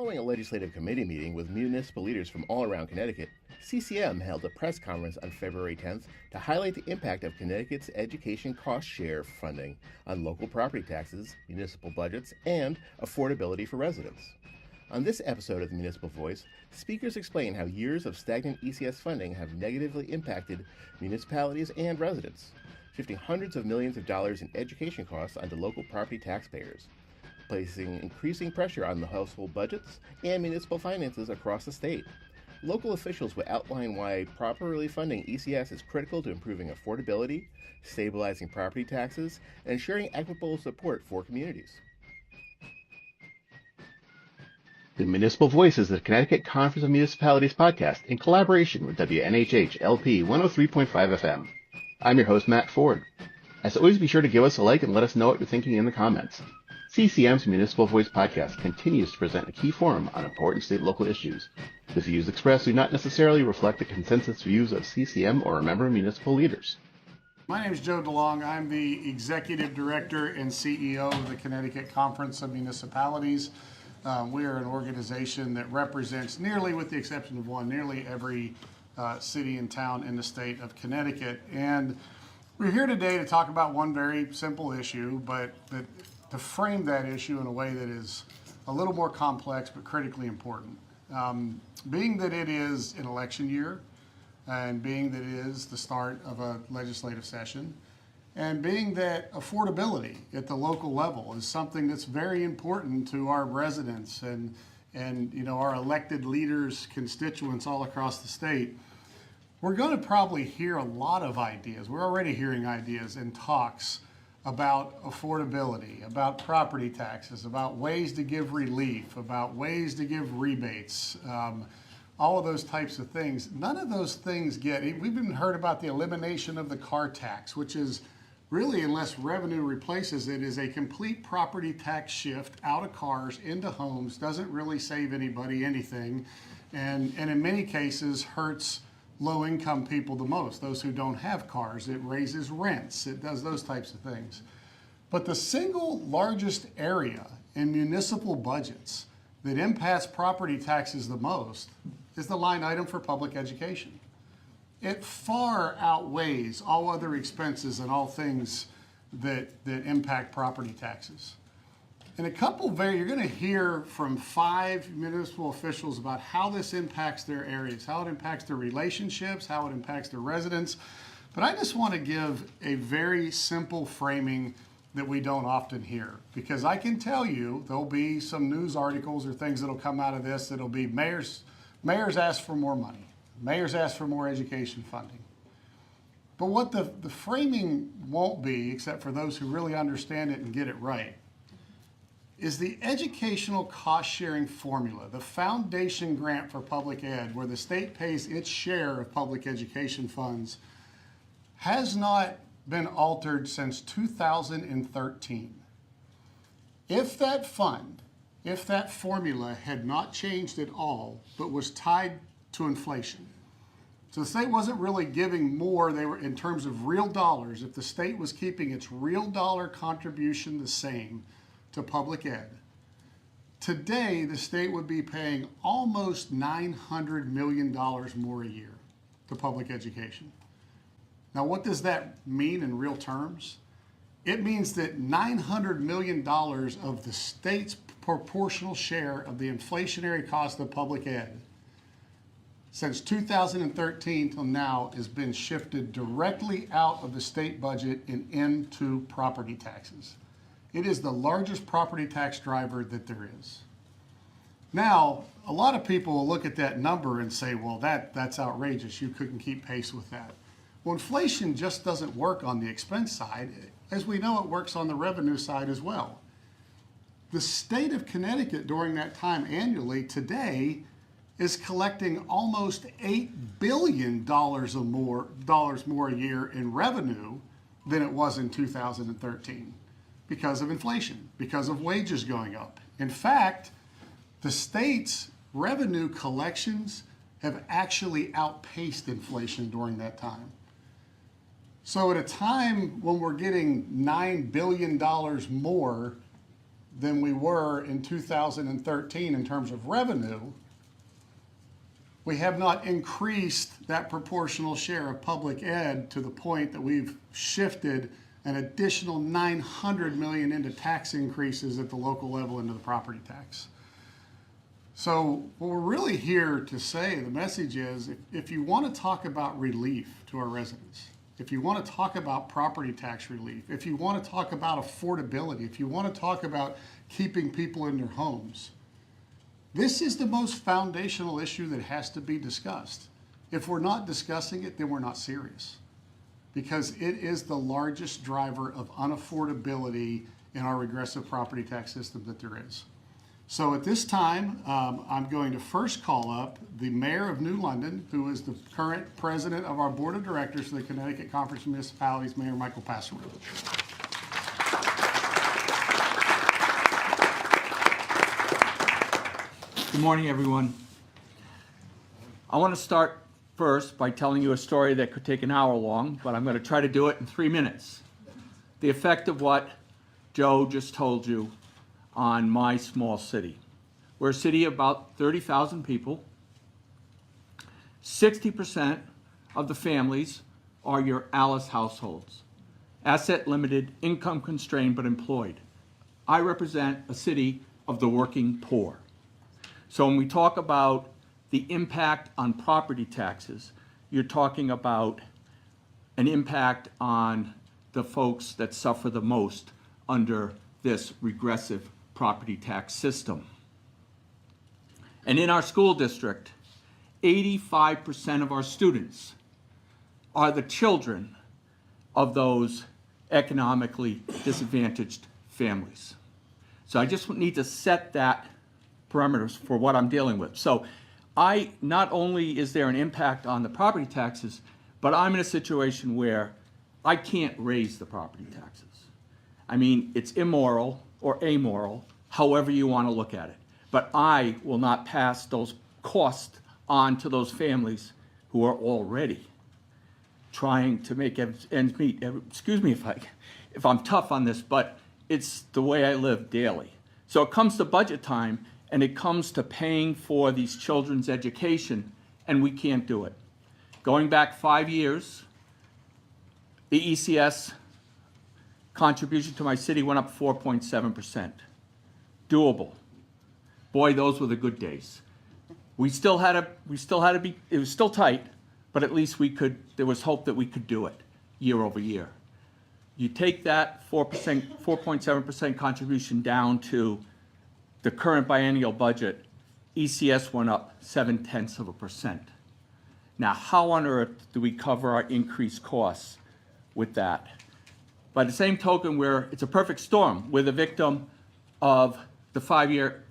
Following a legislative committee meeting with municipal leaders from all around Connecticut, CCM held a press conference on February 10th to highlight the impact of Connecticut's education cost share funding on local property taxes, municipal budgets, and affordability for residents. On this episode of the Municipal Voice, speakers explain how years of stagnant ECS funding have negatively impacted municipalities and residents, shifting hundreds of millions of dollars in education costs onto local property taxpayers, placing increasing pressure on the household budgets and municipal finances across the state. Local officials will outline why properly funding ECS is critical to improving affordability, stabilizing property taxes, and ensuring equitable support for communities. The Municipal Voice is the Connecticut Conference of Municipalities podcast in collaboration with WNHH LP 103.5 FM. I'm your host, Matt Ford. As always, be sure to give us a like and let us know what you're thinking in the comments. CCM's Municipal Voice podcast continues to present a key forum on important state and local issues. The views expressed do not necessarily reflect the consensus views of CCM or a member of municipal leaders. My name is Joe DeLong. I'm the Executive Director and CEO of the Connecticut Conference of Municipalities. We are an organization that represents nearly, with the exception of one, nearly every city and town in the state of Connecticut. And we're here today to talk about one very simple issue, but to frame that issue in a way that is a little more complex but critically important. Being that it is an election year, and being that it is the start of a legislative session, and being that affordability at the local level is something that's very important to our residents and our elected leaders, constituents all across the state, we're going to probably hear a lot of ideas. We're already hearing ideas and talks about affordability, about property taxes, about ways to give relief, about ways to give rebates, all of those types of things. None of those things we've even heard about the elimination of the car tax, which is really, unless revenue replaces it, is a complete property tax shift out of cars into homes, doesn't really save anybody anything, and in many cases hurts low-income people the most, those who don't have cars. It raises rents, it does those types of things. But the single largest area in municipal budgets that impacts property taxes the most is the line item for public education. It far outweighs all other expenses and all things that impact property taxes. And you're going to hear from 5 municipal officials about how this impacts their areas, how it impacts their relationships, how it impacts their residents. But I just want to give a very simple framing that we don't often hear, because I can tell you there'll be some news articles or things that'll come out of this that'll be mayors ask for more money, mayors ask for more education funding. But what the framing won't be, except for those who really understand it and get it right, is the educational cost-sharing formula, the foundation grant for public ed, where the state pays its share of public education funds, has not been altered since 2013. If that formula had not changed at all, but was tied to inflation, so the state wasn't really giving more, they were in terms of real dollars, if the state was keeping its real dollar contribution the same to public ed, today the state would be paying almost $900 million more a year to public education. Now, what does that mean in real terms? It means that $900 million of the state's proportional share of the inflationary cost of public ed since 2013 till now has been shifted directly out of the state budget and into property taxes. It is the largest property tax driver that there is. Now, a lot of people will look at that number and say, well, that's outrageous. You couldn't keep pace with that. Well, inflation just doesn't work on the expense side. As we know, it works on the revenue side as well. The state of Connecticut during that time annually today is collecting almost $8 billion more a year in revenue than it was in 2013 because of inflation, because of wages going up. In fact, the state's revenue collections have actually outpaced inflation during that time. So at a time when we're getting $9 billion more than we were in 2013 in terms of revenue, we have not increased that proportional share of public ed to the point that we've shifted an additional $900 million into tax increases at the local level into the property tax. So what we're really here to say, the message is, if you want to talk about relief to our residents, if you want to talk about property tax relief, if you want to talk about affordability, if you want to talk about keeping people in their homes, this is the most foundational issue that has to be discussed. If we're not discussing it, then we're not serious, because it is the largest driver of unaffordability in our regressive property tax system that there is. So at this time, I'm going to first call up the Mayor of New London, who is the current president of our Board of Directors for the Connecticut Conference of Municipalities, Mayor Michael Passerow. Good morning, everyone. I want to start first by telling you a story that could take an hour long, but I'm going to try to do it in 3 minutes. The effect of what Joe just told you on my small city. We're a city of about 30,000 people. 60% of the families are your Alice households. Asset limited, income constrained, but employed. I represent a city of the working poor. So when we talk about the impact on property taxes, you're talking about an impact on the folks that suffer the most under this regressive property tax system. And in our school district, 85% of our students are the children of those economically disadvantaged families. So I just need to set that parameters for what I'm dealing with. So not only is there an impact on the property taxes, but I'm in a situation where I can't raise the property taxes. I mean, it's immoral or amoral, however you want to look at it. But I will not pass those costs on to those families who are already trying to make ends meet. Excuse me if I'm tough on this, but it's the way I live daily. So it comes to budget time, and it comes to paying for these children's education, and we can't do it. Going back 5 years, the ECS contribution to my city went up 4.7%. Doable. Boy, those were the good days. We still had to be, it was still tight, but at least there was hope that we could do it year over year. You take that 4.7% contribution down to the current biennial budget, ECS went up 0.7%. Now, how on earth do we cover our increased costs with that? By the same token, it's a perfect storm. We're the victim of the 5-year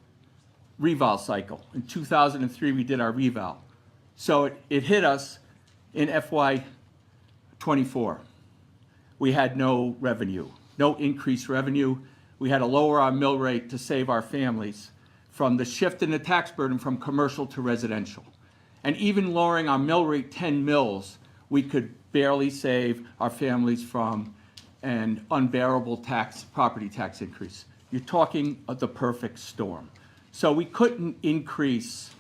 reval cycle. In 2003, we did our reval. So it hit us in FY '24. We had no revenue, no increased revenue. We had to lower our mill rate to save our families from the shift in the tax burden from commercial to residential. And even lowering our mill rate 10 mills, we could barely save our families from an unbearable property tax increase. You're talking of the perfect storm. So we couldn't increase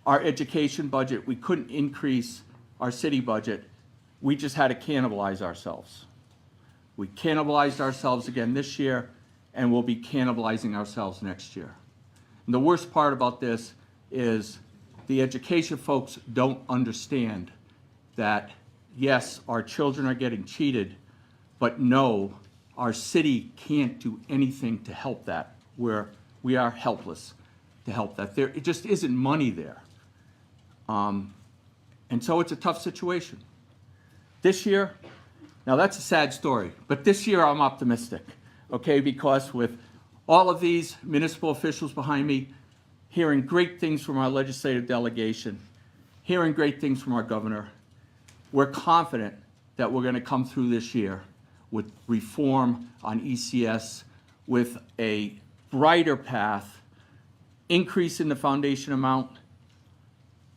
our education budget. We couldn't increase our city budget. We just had to cannibalize ourselves. We cannibalized ourselves again this year, and we'll be cannibalizing ourselves next year. And the worst part about this is the education folks don't understand that, yes, our children are getting cheated, but no, our city can't do anything to help that. We are helpless to help that. It just isn't money there. And so it's a tough situation. This year, now that's a sad story, but this year I'm optimistic, okay, because with all of these municipal officials behind me, hearing great things from our legislative delegation, hearing great things from our governor, we're confident that we're going to come through this year with reform on ECS, with a brighter path, increase in the foundation amount,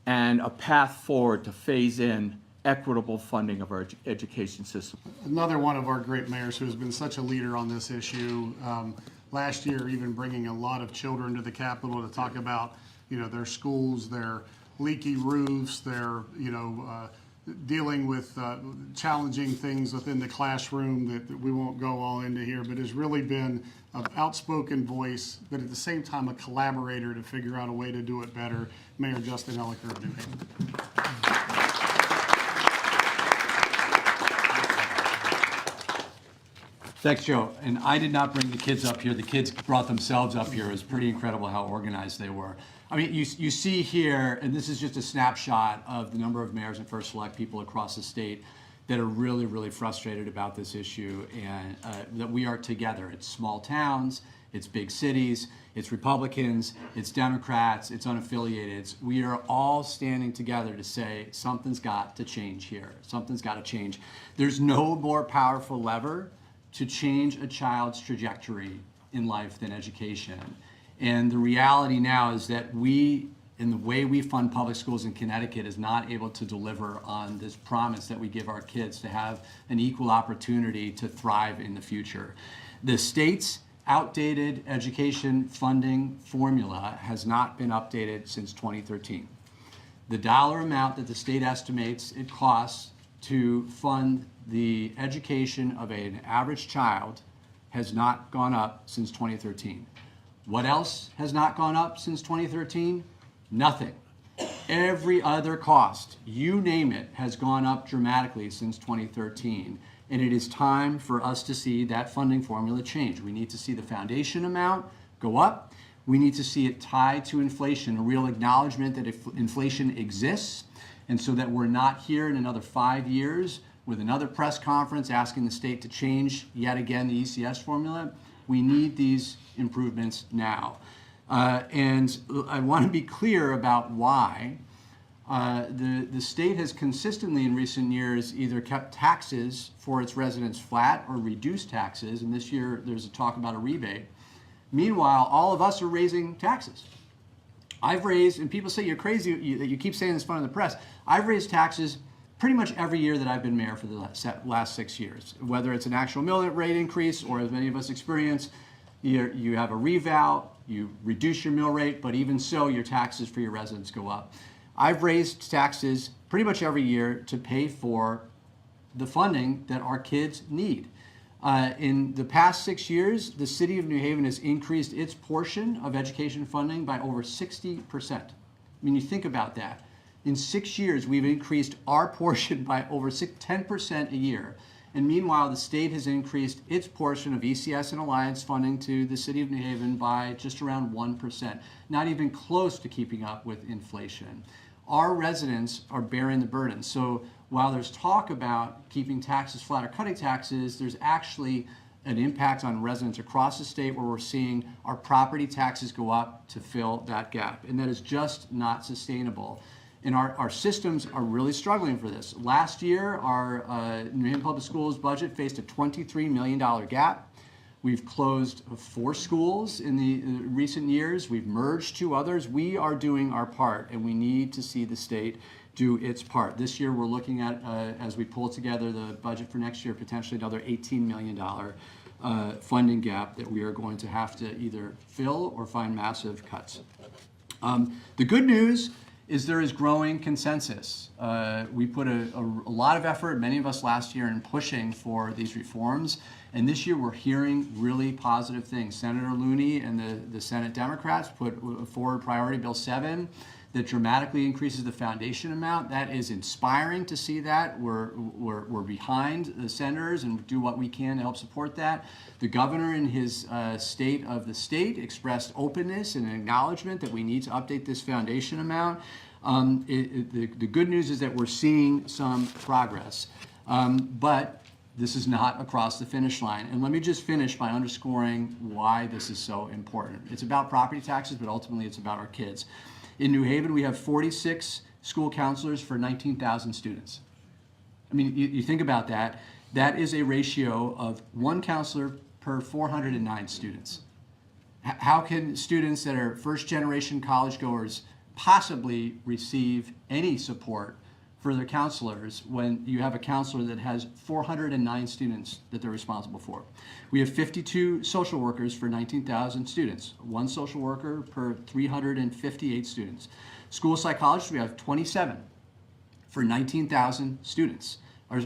and a path forward to phase in equitable funding of our education system. Another one of our great mayors who has been such a leader on this issue. last year even bringing a lot of children to the Capitol to talk about, their schools, their leaky roofs, their, dealing with challenging things within the classroom that we won't go all into here, but has really been an outspoken voice, but at the same time a collaborator to figure out a way to do it better, Mayor Justin Elicker of New Haven. Thanks, Joe. And I did not bring the kids up here. The kids brought themselves up here. It was pretty incredible how organized they were. I mean, you see here, and this is just a snapshot of the number of mayors and first select people across the state that are really, really frustrated about this issue, and that we are together. It's small towns, it's big cities, it's Republicans, it's Democrats, it's unaffiliated. We are all standing together to say something's got to change here. Something's got to change. There's no more powerful lever to change a child's trajectory in life than education. And the reality now is that we, in the way we fund public schools in Connecticut, is not able to deliver on this promise that we give our kids to have an equal opportunity to thrive in the future. The state's outdated education funding formula has not been updated since 2013. The dollar amount that the state estimates it costs to fund the education of an average child has not gone up since 2013. What else has not gone up since 2013? Nothing. Every other cost, you name it, has gone up dramatically since 2013. And it is time for us to see that funding formula change. We need to see the foundation amount go up. We need to see it tied to inflation, a real acknowledgement that if inflation exists, and so that we're not here in another 5 years with another press conference asking the state to change yet again the ECS formula. We need these improvements now. And I want to be clear about why. The state has consistently in recent years either kept taxes for its residents flat or reduced taxes, and this year there's a talk about a rebate. Meanwhile, all of us are raising taxes. I've raised, and people say you're crazy that you keep saying this in front of the press, I've raised taxes pretty much every year that I've been mayor for the last 6 years, whether it's an actual mill rate increase or, as many of us experience, you have a revow, you reduce your mill rate, but even so, your taxes for your residents go up. I've raised taxes pretty much every year to pay for the funding that our kids need. In the past 6 years, the city of New Haven has increased its portion of education funding by over 60%. I mean, you think about that. In 6 years, we've increased our portion by over 10% a year. And meanwhile, the state has increased its portion of ECS and Alliance funding to the city of New Haven by just around 1%, not even close to keeping up with inflation. Our residents are bearing the burden. So while there's talk about keeping taxes flat or cutting taxes, there's actually an impact on residents across the state where we're seeing our property taxes go up to fill that gap. And that is just not sustainable. And our systems are really struggling for this. Last year, our New Haven Public Schools budget faced a $23 million gap. We've closed 4 schools in the recent years. We've merged 2 others. We are doing our part, and we need to see the state do its part. This year, we're looking at, as we pull together the budget for next year, potentially another $18 million funding gap that we are going to have to either fill or find massive cuts. The good news is there is growing consensus. We put a lot of effort, many of us last year, in pushing for these reforms. And this year we're hearing really positive things. Senator Looney and the Senate Democrats put forward Priority Bill 7 that dramatically increases the foundation amount. That is inspiring to see that. We're behind the senators and do what we can to help support that. The governor in his state of the state expressed openness and acknowledgement that we need to update this foundation amount. The good news is that we're seeing some progress, but this is not across the finish line. And let me just finish by underscoring why this is so important. It's about property taxes, but ultimately it's about our kids. In New Haven, we have 46 school counselors for 19,000 students. I mean, you think about that. That is a ratio of 1 counselor per 409 students. How can students that are first-generation college goers possibly receive any support for their counselors when you have a counselor that has 409 students that they're responsible for. We have 52 social workers for 19,000 students, one social worker per 358 students. School psychologists, we have 27 for 19,000 students.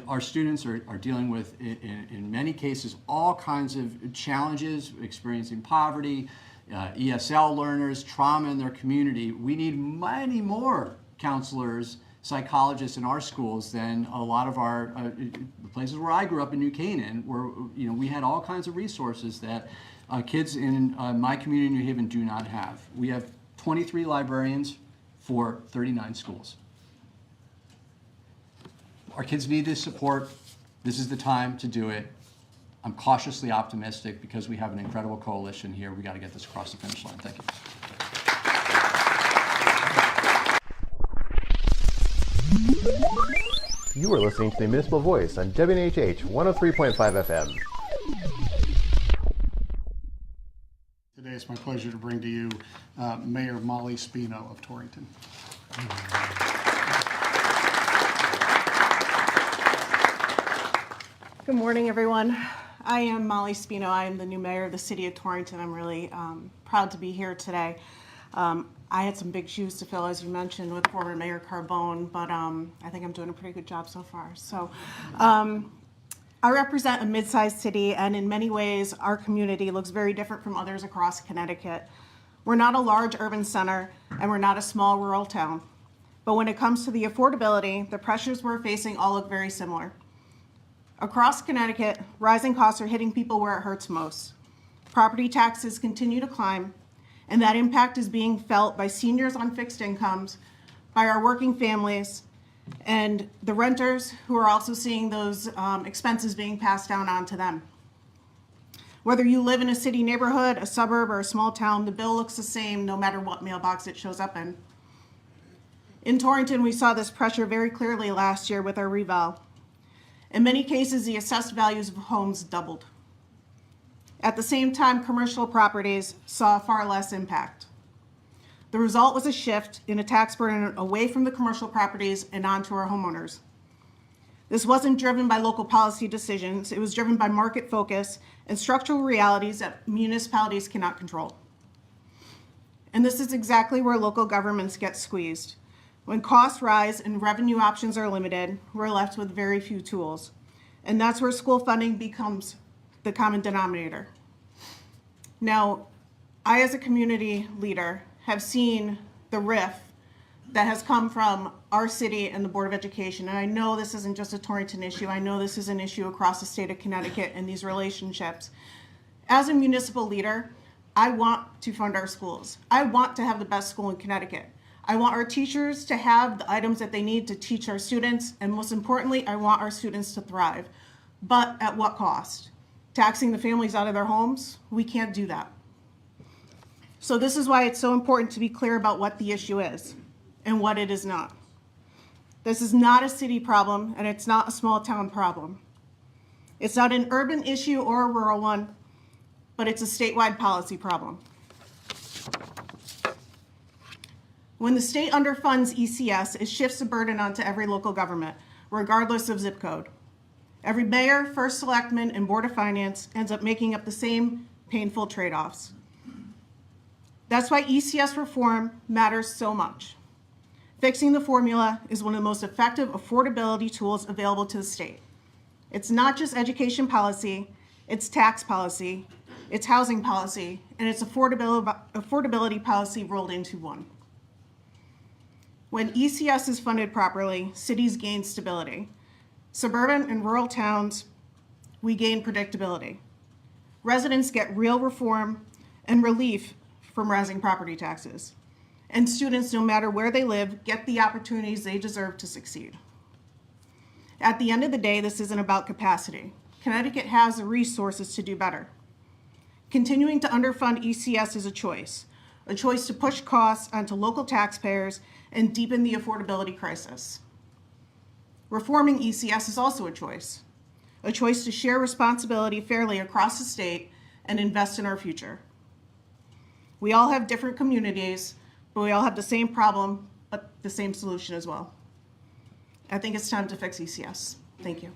Our students are dealing with, in many cases, all kinds of challenges, experiencing poverty, ESL learners, trauma in their community. We need many more counselors, psychologists in our schools than a lot of our the places where I grew up in New Canaan, where we had all kinds of resources that kids in my community in New Haven do not have. We have 23 librarians for 39 schools. Our kids need this support. This is the time to do it. I'm cautiously optimistic because we have an incredible coalition here. We got to get this across the finish line. Thank you. You are listening to the Municipal Voice on WNHH 103.5 FM. Today it's my pleasure to bring to you Mayor Molly Spino of Torrington. Good morning, everyone. I am Molly Spino. I am the new mayor of the city of Torrington. I'm really proud to be here today. I had some big shoes to fill, as you mentioned, with former Mayor Carbone, but I think I'm doing a pretty good job so far. So I represent a mid-sized city, and in many ways, our community looks very different from others across Connecticut. We're not a large urban center, and we're not a small rural town. But when it comes to the affordability, the pressures we're facing all look very similar. Across Connecticut, rising costs are hitting people where it hurts most. Property taxes continue to climb, and that impact is being felt by seniors on fixed incomes, by our working families, and the renters who are also seeing those expenses being passed down onto them. Whether you live in a city neighborhood, a suburb, or a small town, the bill looks the same no matter what mailbox it shows up in. In Torrington, we saw this pressure very clearly last year with our reval. In many cases, the assessed values of homes doubled. At the same time, commercial properties saw far less impact. The result was a shift in a tax burden away from the commercial properties and onto our homeowners. This wasn't driven by local policy decisions. It was driven by market focus and structural realities that municipalities cannot control. And this is exactly where local governments get squeezed. When costs rise and revenue options are limited, we're left with very few tools. And that's where school funding becomes the common denominator. Now, I, as a community leader, have seen the rift that has come from our city and the Board of Education. And I know this isn't just a Torrington issue. I know this is an issue across the state of Connecticut and these relationships. As a municipal leader, I want to fund our schools. I want to have the best school in Connecticut. I want our teachers to have the items that they need to teach our students, and most importantly, I want our students to thrive. But at what cost? Taxing the families out of their homes? We can't do that. So this is why it's so important to be clear about what the issue is and what it is not. This is not a city problem, and it's not a small town problem. It's not an urban issue or a rural one, but it's a statewide policy problem. When the state underfunds ECS, it shifts the burden onto every local government, regardless of zip code. Every mayor, first selectman, and board of finance ends up making up the same painful trade-offs. That's why ECS reform matters so much. Fixing the formula is one of the most effective affordability tools available to the state. It's not just education policy, it's tax policy, it's housing policy, and it's affordability policy rolled into one. When ECS is funded properly, cities gain stability. Suburban and rural towns, we gain predictability. Residents get real reform and relief from rising property taxes. And students, no matter where they live, get the opportunities they deserve to succeed. At the end of the day, this isn't about capacity. Connecticut has the resources to do better. Continuing to underfund ECS is a choice to push costs onto local taxpayers and deepen the affordability crisis. Reforming ECS is also a choice to share responsibility fairly across the state and invest in our future. We all have different communities, but we all have the same problem, but the same solution as well. I think it's time to fix ECS. Thank you.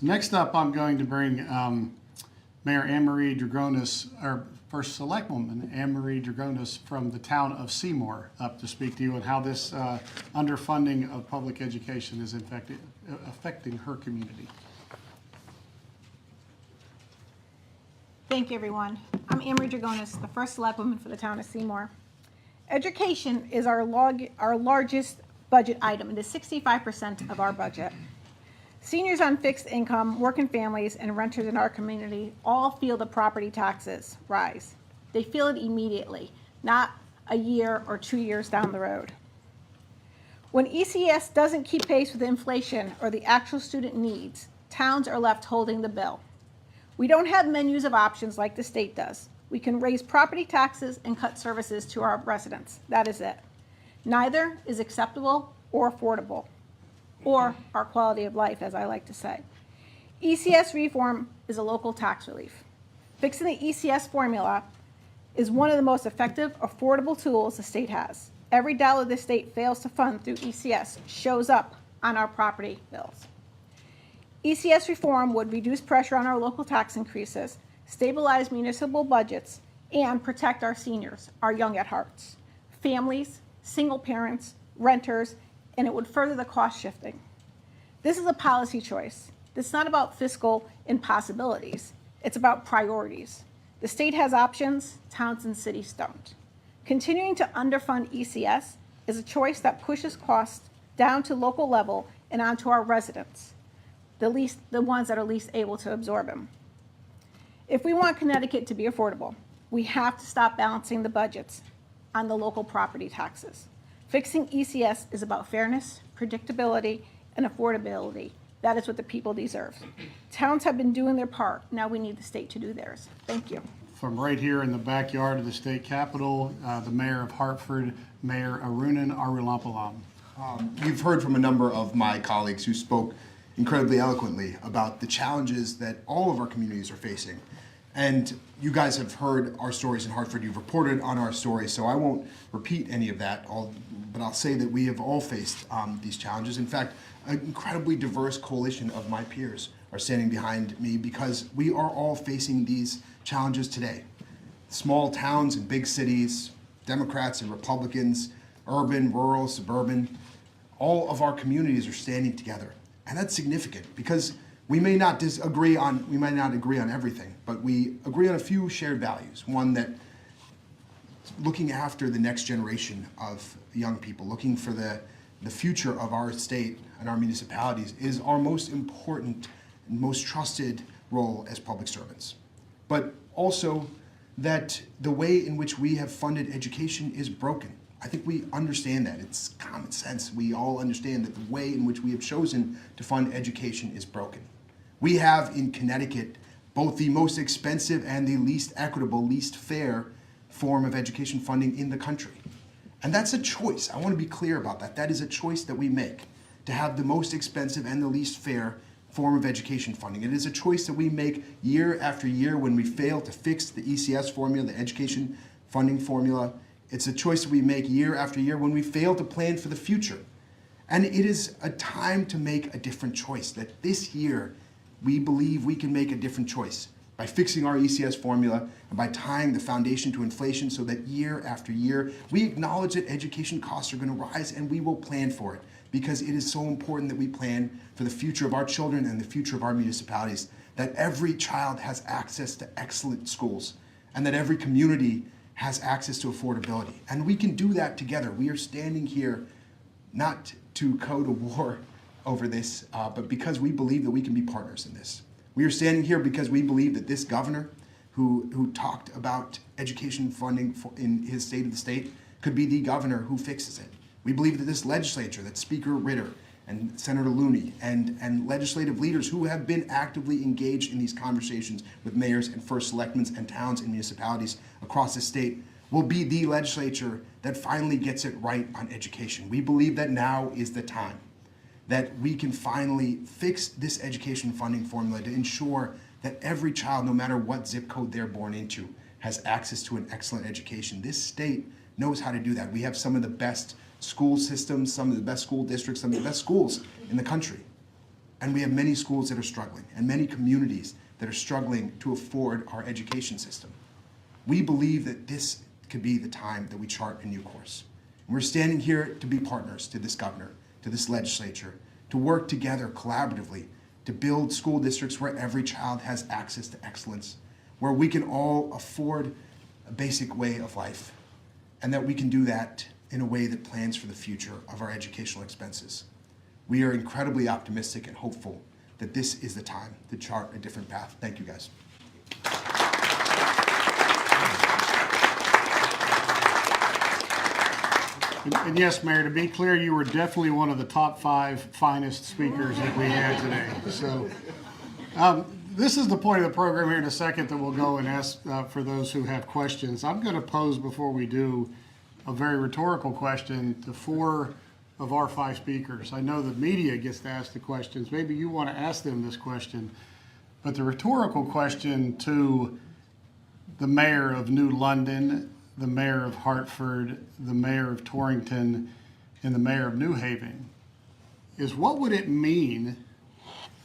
Next up, I'm going to bring Mayor Anne-Marie Dragonis, our first selectwoman, Anne-Marie Dragonis from the town of Seymour, up to speak to you on how this underfunding of public education is affecting her community. Thank you, everyone. I'm Anne-Marie Dragonis, the first selectwoman for the town of Seymour. Education is our largest budget item. It is 65% of our budget. Seniors on fixed income, working families, and renters in our community all feel the property taxes rise. They feel it immediately, not a year or 2 years down the road. When ECS doesn't keep pace with inflation or the actual student needs, towns are left holding the bill. We don't have menus of options like the state does. We can raise property taxes and cut services to our residents. That is it. Neither is acceptable or affordable, or our quality of life, as I like to say. ECS reform is a local tax relief. Fixing the ECS formula is one of the most effective, affordable tools the state has. Every dollar the state fails to fund through ECS shows up on our property bills. ECS reform would reduce pressure on our local tax increases, stabilize municipal budgets, and protect our seniors, our young at hearts, families, single parents, renters, and it would further the cost shifting. This is a policy choice. It's not about fiscal impossibilities. It's about priorities. The state has options, towns and cities don't. Continuing to underfund ECS is a choice that pushes costs down to local level and onto our residents, the ones that are least able to absorb them. If we want Connecticut to be affordable, we have to stop balancing the budgets on the local property taxes. Fixing ECS is about fairness, predictability, and affordability. That is what the people deserve. Towns have been doing their part. Now we need the state to do theirs. Thank you. From right here in the backyard of the state capitol, the mayor of Hartford, Mayor Arunan Arulampalam. You've heard from a number of my colleagues who spoke incredibly eloquently about the challenges that all of our communities are facing. And you guys have heard our stories in Hartford. You've reported on our stories, so I won't repeat any of that, but I'll say that we have all faced these challenges. In fact, an incredibly diverse coalition of my peers are standing behind me because we are all facing these challenges today. Small towns and big cities, Democrats and Republicans, urban, rural, suburban, all of our communities are standing together. And that's significant because we may not agree on everything, but we agree on a few shared values. One, that looking after the next generation of young people, looking for the future of our state and our municipalities is our most important and most trusted role as public servants. But also that the way in which we have funded education is broken. I think we understand that. It's common sense. We all understand that the way in which we have chosen to fund education is broken. We have in Connecticut both the most expensive and the least equitable, least fair form of education funding in the country. And that's a choice. I want to be clear about that. That is a choice that we make, to have the most expensive and the least fair form of education funding. It is a choice that we make year after year when we fail to fix the ECS formula, the education funding formula. It's a choice that we make year after year when we fail to plan for the future. And it is a time to make a different choice, that this year we believe we can make a different choice by fixing our ECS formula and by tying the foundation to inflation so that year after year we acknowledge that education costs are going to rise and we will plan for it, because it is so important that we plan for the future of our children and the future of our municipalities, that every child has access to excellent schools and that every community has access to affordability. And we can do that together. We are standing here not to go to war over this, but because we believe that we can be partners in this. We are standing here because we believe that this governor who talked about education funding in his State of the State could be the governor who fixes it. We believe that this legislature, that Speaker Ritter and Senator Looney and legislative leaders who have been actively engaged in these conversations with mayors and first selectmen and towns and municipalities across the state will be the legislature that finally gets it right on education. We believe that now is the time that we can finally fix this education funding formula to ensure that every child, no matter what zip code they're born into, has access to an excellent education. This state knows how to do that. We have some of the best school systems, some of the best school districts, some of the best schools in the country. And we have many schools that are struggling and many communities that are struggling to afford our education system. We believe that this could be the time that we chart a new course. And we're standing here to be partners to this governor, to this legislature, to work together collaboratively to build school districts where every child has access to excellence, where we can all afford a basic way of life, and that we can do that in a way that plans for the future of our educational expenses. We are incredibly optimistic and hopeful that this is the time to chart a different path. Thank you, guys. And yes, Mayor, to be clear, you were definitely one of the top 5 finest speakers that we had today. So this is the point of the program here in a second that we'll go and ask for those who have questions. I'm going to pose, before we do, a very rhetorical question to 4 of our 5 speakers. I know the media gets to ask the questions. Maybe you want to ask them this question. But the rhetorical question to the mayor of New London, the mayor of Hartford, the mayor of Torrington, and the mayor of New Haven is, what would it mean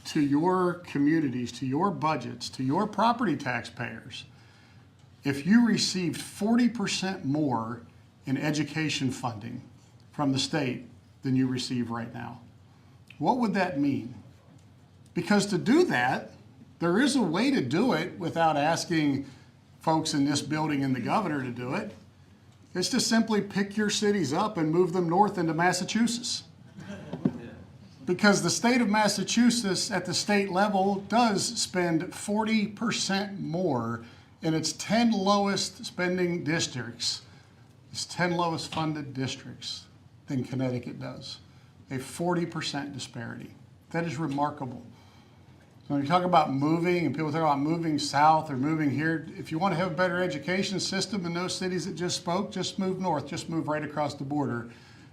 to your communities, to your budgets, to your property taxpayers, if you received 40% more in education funding from the state than you receive right now? What would that mean? Because to do that, there is a way to do it without asking folks in this building and the governor to do it. It's to simply pick your cities up and move them north into Massachusetts. Because the state of Massachusetts at the state level does spend 40% more in its 10 lowest spending districts, its 10 lowest funded districts, than Connecticut does. A 40% disparity. That is remarkable. So when you talk about moving, and people talk about moving south or moving here, if you want to have a better education system in those cities that just spoke, just move north, just move right across the border,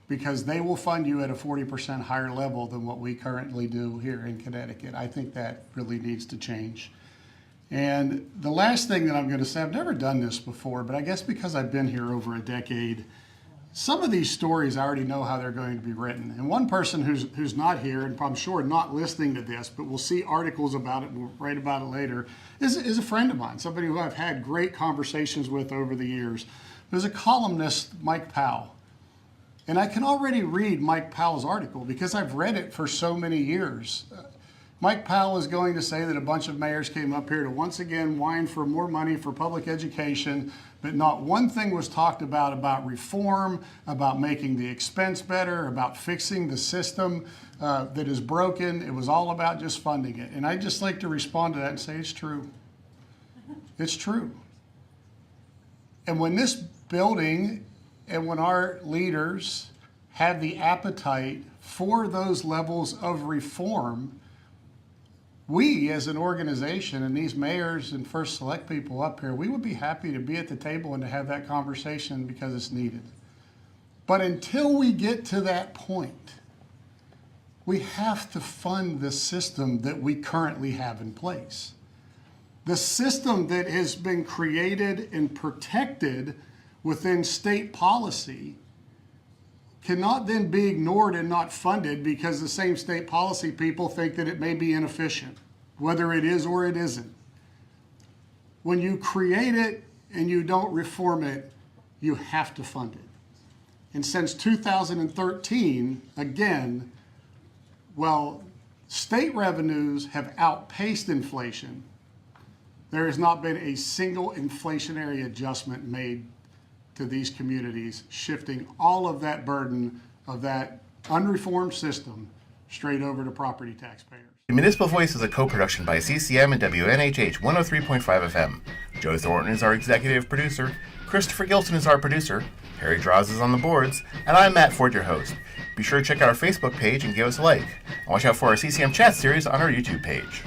because they will fund you at a 40% higher level than what we currently do here in Connecticut. I think that really needs to change. And the last thing that I'm going to say, I've never done this before, but I guess because I've been here over a decade, some of these stories I already know how they're going to be written. And one person who's not here, and I'm sure not listening to this, but we'll see articles about it, we'll write about it later, is a friend of mine, somebody who I've had great conversations with over the years. There's a columnist, Mike Powell. And I can already read Mike Powell's article because I've read it for so many years. Mike Powell is going to say that a bunch of mayors came up here to once again whine for more money for public education, but not one thing was talked about reform, about making the expense better, about fixing the system that is broken. It was all about just funding it. And I'd just like to respond to that and say it's true. It's true. And when this building and when our leaders have the appetite for those levels of reform, we as an organization and these mayors and first select people up here, we would be happy to be at the table and to have that conversation because it's needed. But until we get to that point, we have to fund the system that we currently have in place. The system that has been created and protected within state policy cannot then be ignored and not funded because the same state policy people think that it may be inefficient, whether it is or it isn't. When you create it and you don't reform it, you have to fund it. And since 2013, again, well, state revenues have outpaced inflation. There has not been a single inflationary adjustment made to these communities, shifting all of that burden of that unreformed system straight over to property taxpayers. The Municipal Voice is a co-production by CCM and WNHH 103.5 FM. Joe Thornton is our executive producer, Christopher Gilson is our producer, Harry Draws is on the boards, and I'm Matt Ford, your host. Be sure to check out our Facebook page and give us a like. And watch out for our CCM chat series on our YouTube page.